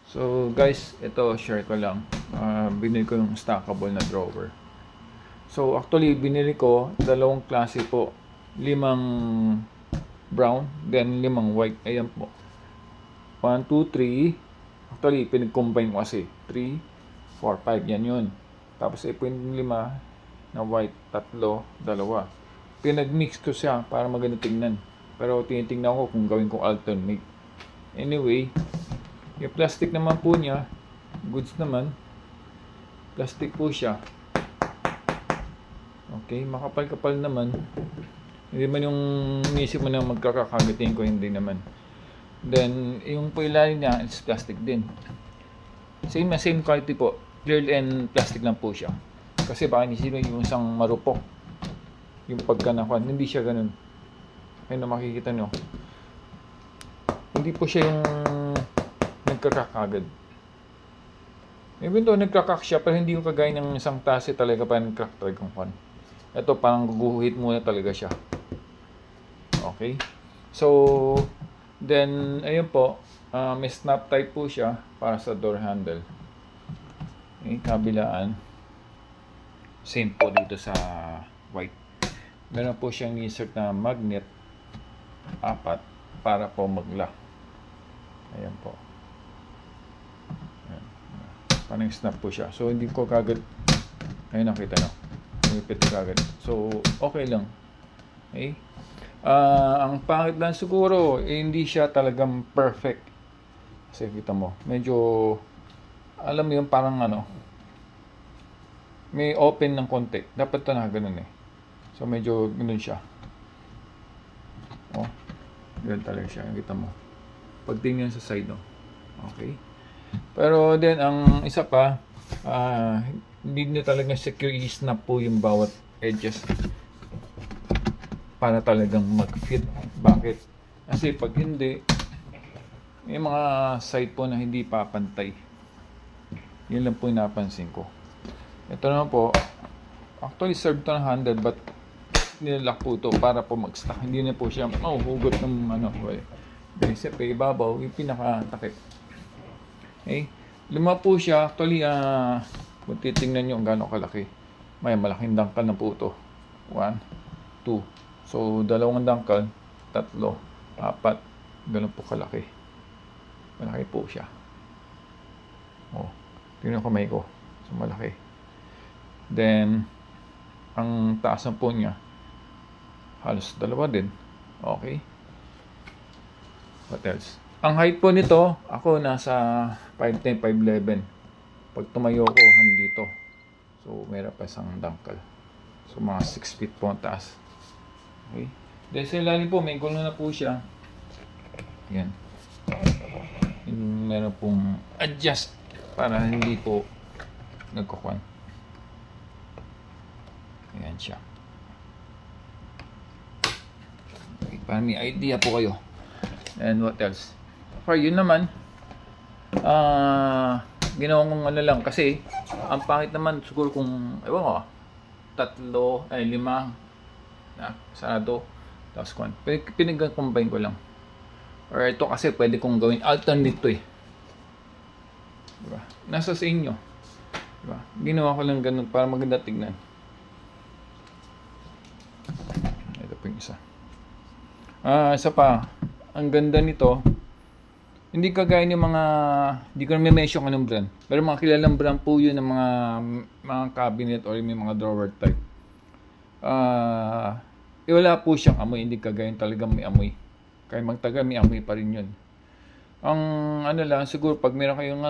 So guys, ito share ko lang. Binili ko yung stackable na drawer. So actually binili ko dalawang klase po. 5 brown, then 5 white. Ayan po. 1, 2, 3. Actually pinag-combine ko kasi 3, 4, 5. Yan yun. Tapos ito yung 5 na white, 3, 2. Pinag-mix ko siya para maganda tingnan. Pero tinitingnan ko kung gawin ko alternate. Anyway, yung plastic naman po niya, goods naman. Plastic po siya. Okay, makapal-kapal naman. Hindi man yung inisip mo na magkakakagatin ko, hindi naman. Then, yung po ilalim niya is plastic din. Same quality po. Clear and plastic lang po siya. Kasi baka inisip mo yung isang marupok. Yung pagkanakuan, hindi siya ganun. Ayun na makikita nyo. Hindi po siya yung nagkakagad. Even though nagkakak siya, pero hindi yung kagaya ng isang tase talaga pa nagkakak talaga yung kwan. Ito parang guguhit muna talaga siya. Okay? So, then, ayun po, may snap type po siya para sa door handle. Okay, kabilaan. Same po dito sa white. Meron po siyang insert na magnet 4 para po mag-lock. Ayan po. Ayan. Parang snap po siya. So, hindi ko kagad. Ayun, nakita nyo. Lumipit kagad. So, okay lang. Okay? Ang pangit lang siguro, hindi siya talagang perfect. Kasi kita mo, medyo, alam mo yun, parang may open ng konti. Dapat ito na ganun eh. So, medyo ganun siya. Oh, ganun talaga siya. Kita mo. Pagtingin sa side, no? Okay. Pero then, ang isa pa, hindi nyo talaga secure i-snap po yung bawat edges para talagang mag-fit. Bakit? Kasi pag hindi, may mga side po na hindi papantay. Yun lang po yung napansin ko. Ito naman po, actually served to ng handle, but nilalak po ito para po mag-stack. Hindi na po siya hugot ng Kasi pa ibabaw, yung pinaka-takip. Okay? 5 po siya. Actually, kung titingnan nyo kung gaano kalaki. May malaking dangkal na po ito. 1, 2. So, 2 dangkal, 3, 4. Ganun po kalaki. Malaki po siya. Oh, tingnan ko kamay ko. So, malaki. Then, ang taasan po niya, halos 2 din. Okay. What else? Ang height po nito, ako nasa 5'10", 5'11". Pag tumayo ko, handito. So, meron pa isang dangkal. So, mga 6 feet po ang taas. Okay. Dahil sa ilalim po, may gulong na po siya. Yan. Meron pong adjust para hindi po nagkukwan. Ayan siya. Okay, para may idea po kayo. And what else? For yun naman, ginawa kong lang kasi ang pangit naman siguro kung ewan ko 5 na sarado tapos kung pinag-combine ko lang, or ito kasi pwede kong gawin alternate to eh, diba? Nasa sa inyo, diba? Ginawa ko lang ganun para maganda tignan. Ito po yung isa. Isa pa, ang ganda nito, hindi kagaya ng mga, hindi ko na may-mention anong brand, pero mga kilalang brand po yun ng mga cabinet or may mga drawer type. Wala po siyang amoy, hindi kagaya talagang may amoy. Kaya magtagal may amoy pa rin yun. Ang lang, siguro pag meron kayong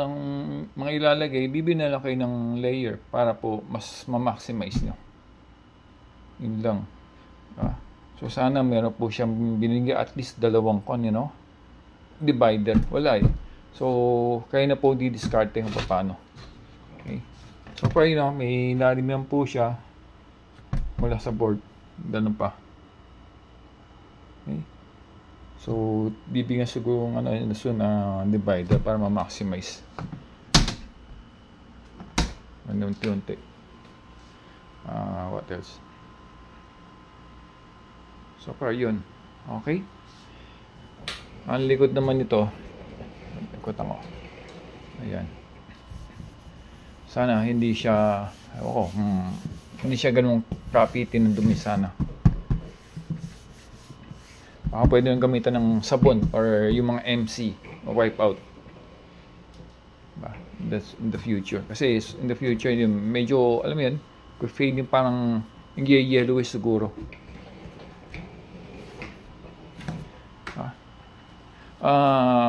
mga ilalagay, bibili na lang kayo ng layer para po mas ma-maximize nyo. Yun lang. So sana meron po siyang binigay at least 2 divider. Wala eh. So kaya na po di-discard kung paano. Okay. So para may lalim yan po siya. Wala sa board. Ganun pa. Okay. So bibigyan siguro ng divider para ma-maximize. Unti-unti. What else? So far yun. Okay. Ang likod naman nito, ikutan ko. Ayan. Sana hindi siya, hindi siya ganun kapitin ng dumi sana. Baka pwede nang gamitan ng sabon or yung mga MC o wipe out. That's in the future. Kasi in the future, yung medyo, alam mo yan, kung fade yung parang yung yellowish siguro.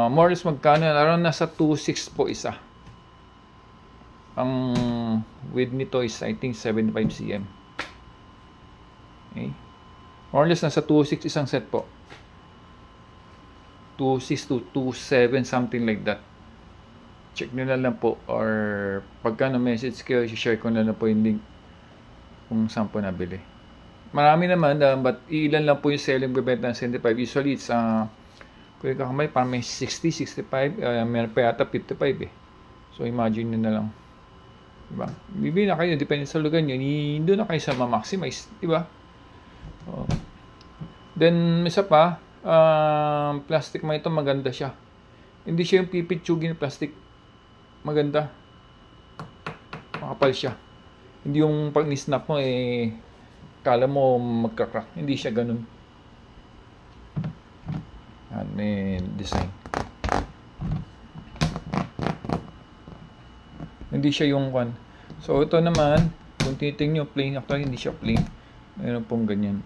More or less magkano? Around nasa 2.6 po isa. Ang width nito is I think 75 cm. Okay. More or less nasa 2.6 isang set po. 2.6 to 2.7 something like that. Check nyo na lang po, or pagka na-message kayo, share ko na lang po yung link kung saan po nabili. Marami naman, but ilan lang po yung selling bebenta ng 75. Usually it's kung kakamay, parang may 60, 65, meron pa yata 55 eh. So imagine nyo na lang. Diba? Bibili na kayo, depende sa lugar nyo, doon na kayo sa ma-maximize, diba? Then, isa pa, plastic man ito, maganda siya. Hindi siya yung pipitsugin na plastic. Maganda. Makapal siya. Hindi yung pag ni-snap mo, kala mo magka-crack. Hindi siya ganun. Yan, may design. Hindi siya yung one. So, ito naman, kung titingin nyo, plain. Actually, hindi siya plain. Mayroon pong ganyan.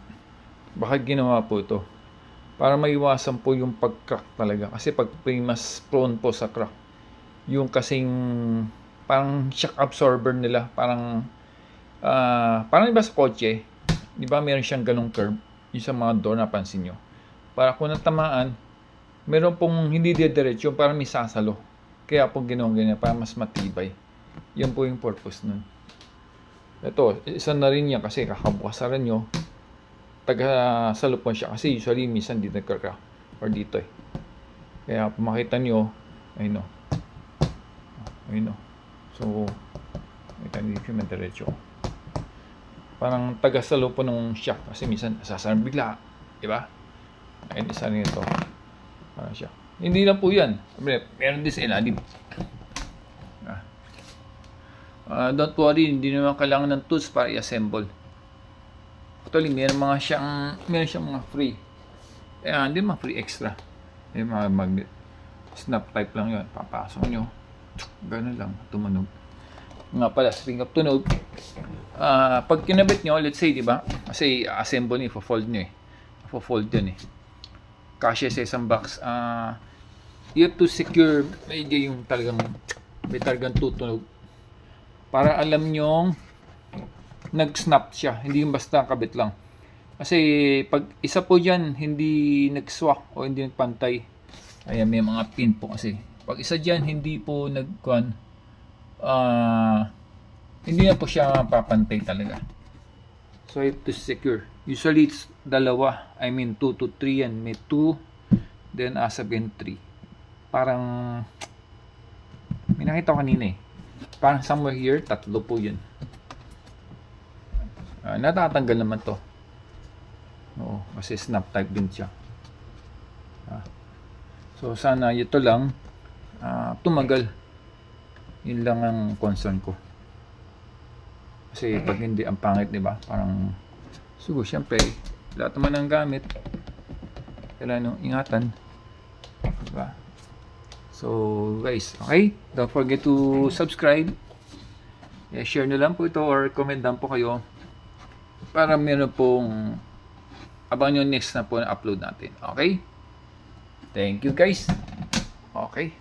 Bakit ginawa po ito? Para maiwasan po yung pag-crack talaga. Kasi pag plain, mas prone po sa crack. Yung kasing, parang shock absorber nila. Parang iba sa kotse. Di ba meron siyang ganong curve? Yung sa mga door, napansin nyo. Para kung natamaan, meron pong hindi diretso, parang may sasalo. Kaya po ginawa ganyan, para mas matibay. Yan po yung purpose nun. Ito, isa na rin yan kasi kakabukasaran nyo, taga-salo po siya. Kasi usually, minsan dito nagkaka or dito eh. Kaya kung makita nyo, ayun o. Ayun o. So, makita nyo dito yung diretso. Parang taga-salo po ng shock kasi minsan sasaran bigla. Diba? Ayun, isa rin ito. Parang siya. Hindi lang po yan. Meron din sa ilalim. Don't worry, hindi naman kailangan ng tools para i-assemble. Actually, meron siyang mga free. Hindi mga free extra. May mga magnet. Snap type lang yun. Papasok nyo. Ganun lang. Tumunog. Nga pala, speaking of tunog, pag kinabit nyo, let's say, diba? Kasi assemble nyo, i-fold nyo eh. I-fold yun eh. Kasya sa isang box. You have to secure medyo yung may talagang tutunog. Para alam nyong nag-snap siya. Hindi yung basta kabit lang. Kasi pag isa po dyan, hindi nag-swak o hindi nagpantay. Ayan, may mga pin po kasi. Pag isa dyan, hindi po hindi na po siya papantay talaga. So, I have to secure. Usually, it's dalawa. I mean, 2 to 3 yan. May 2, then sabihin 3. Parang, may nakita ko kanina eh. Parang somewhere here, 3 po yun. Natatanggal naman to. Oo, kasi snap type din siya. So, sana ito lang tumagal. Yun lang ang concern ko. Kasi pag hindi, ang pangit, diba? Parang, siguro, syempre, lahat naman ang gamit. Kailangan ingatan. Diba? So, guys, okay? Don't forget to subscribe. Share nyo lang po ito or comment lang po kayo para meron pong abangan nyo next na po na upload natin. Okay? Thank you, guys. Okay.